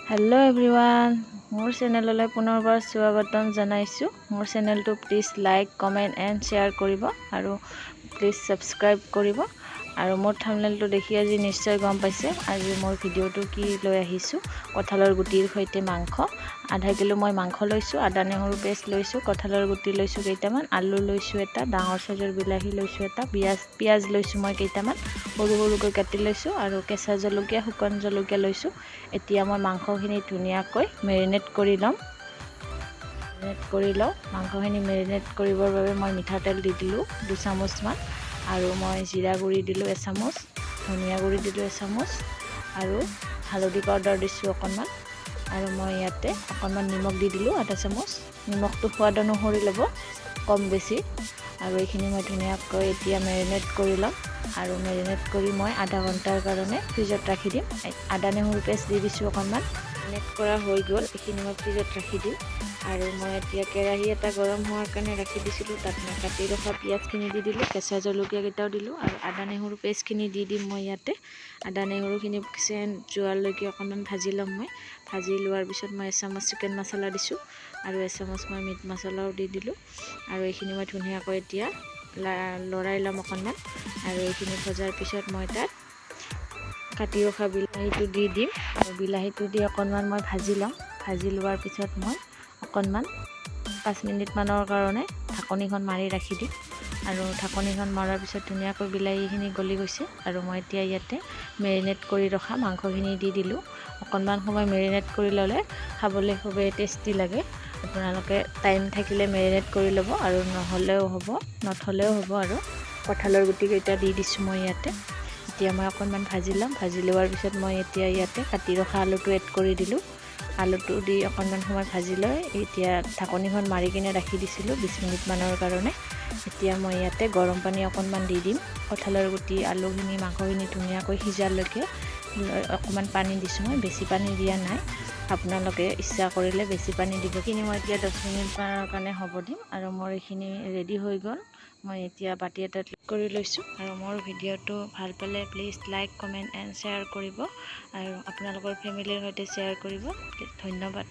Hello everyone मोर चेनेलলৈ পুনৰবাৰ স্বাগতম জনাইছো मोर चेनेलটো please like comment and share কৰিব আৰু প্লিজ সাবস্ক্ৰাইব কৰিব আৰু মোৰ থাম্বনেলটো দেখি আজি নিশ্চয় গম পাইছে আজি মোৰ ভিডিওটো কি লৈ আহিছো কঁঠালৰ গুটিৰ সৈতে মাংস আধা কিলো মই মাংস লৈছো আদা নহৰু পেষ্ট লৈছো কঁঠালৰ গুটি লৈছো কেইটামান আলু লৈছো এটা ডাঙৰ সাইজৰ বিলাহী লৈছো এটা পিয়াজ লৈছো মই কেইটামান সৰু সৰুকৈ কাটি লৈছো আৰু কেঁচা জলকীয়া শুকান জলকীয়া লৈছো এতিয়া মই মাংসখিনি ধুনিয়াকৈ মেৰিনেট কৰি লম মাংসখিনি মেৰিনেট কৰিবৰ বাবে মই মিঠাতেল দি দিলো 2 চামুচ মান আৰু মই জিৰা গুৰি দিলো 1 চামুচ ধনিয়া গুৰি দিলো 1 চামুচ আৰু হালধি পাউডাৰ দিছো অকনমান আৰু মই ইয়াতে অকনমান নিমখ দি দিলো আধা চামুচ নিমখটো সোৱাদ অনুসৰি লব কম বেছি আৰু এইখিনি মই ধুনিয়াকৈ এতিয়া মেৰিনেট কৰি লম আৰু মেৰিনেট কৰি মই আধা ঘণ্টাৰ কাৰণে ফ্ৰিজত ৰাখি দিম আদা নহৰু পেষ্ট দি দিছো অকনমান মেৰিনেট কৰা হৈ গল এইখিনি মই ফ্ৰিজত ৰাখি দিম আৰু মই এতিয়া কেৰাহী এটা গৰম হোৱাৰ কাৰণে ৰাখি দিছিলো তাত মই কাটি ৰখা পিয়াজখিনি দি দিলো কেঁচা জলকীয়া কেইটাও দিলো আৰু আদা নহৰু পেষ্টখিনি দি দিম মই ইয়াতে আদা নহৰুখিনি সেন জোৱালৈকে অকনমান ভাজি লম মই ভাজি লোৱাৰ পিছত মই 1 চামুচ চিকেন মছলা দিছো আৰু 1 চামুচ মই মিট মছলাও দি দিলো আৰু এইখিনি মই ধুনিয়াকৈ এতিয়া লৰাই লম অকনমান আৰু এইখিনি ভজাৰ পিছত মই তাত কাটি ৰখা বিলাহীটো দি দিম আৰু বিলাহীটো দি অকনমান মই ভাজি লম ভাজি লোৱাৰ পিছত মই অকনমান 5 মিনিট মানৰ কাৰণে ঢাকনিখন মাৰি ৰাখি দিম আৰু ঢাকনিখন মাৰাৰ পিছত ধুনিয়াকৈ বিলাহীখিনি গলি গৈছে আৰু মই এতিয়া ইয়াতে মেৰিনেট কৰি ৰখা মাংসখিনি দি দিলো অকনমান সময় মেৰিনেট কৰি ললে খাবলৈ খুবেই টেষ্টি লাগে আপোনালোকে টাইম থাকিলে মেৰিনেট কৰি লব আৰু নহলেও হ'ব নথলেও হ'ব আৰু কঁঠালৰ গুটি কেইটা দি দিছো মই ইয়াতে এতিয়া মই অকনমান ভাজি লম ভাজি লোৱাৰ পিছত মই এতিয়া ইয়াতে কাটি ৰখা আলুটো এড কৰি দিলো আলুটো দি অকনমান সময় ভাজি লৈ এতিয়া ঢাকনিখন মাৰি কিনে ৰাখি দিছিলো 20 মিনিট মানৰ কাৰণে এতিয়া মই ইয়াতে গৰম পানী অকনমান দি দিম কঁঠালৰ গুটি আলুখিনি মাংসখিনি ধুনিয়াকৈ সিজালৈকে অকনমান পানী দিছো মই বেছি পানী দিয়া নাই আপোনালোকে ইচ্ছা কৰিলে বেছি পানী দিব কিনি মই এতিয়া 10 মিনিট মানৰ কাৰণে হ'ব দিম আৰু মোৰ এইখিনি ৰেডি হৈ গল মই এতিয়া বাটি এটাত কৰি লৈছো আৰু মোৰ ভিডিওটো ভাল পালে please like comment and share কৰিব আৰু আপোনালোকৰ ফেমিলিৰ সৈতে শেয়াৰ কৰিব ধন্যবাদ।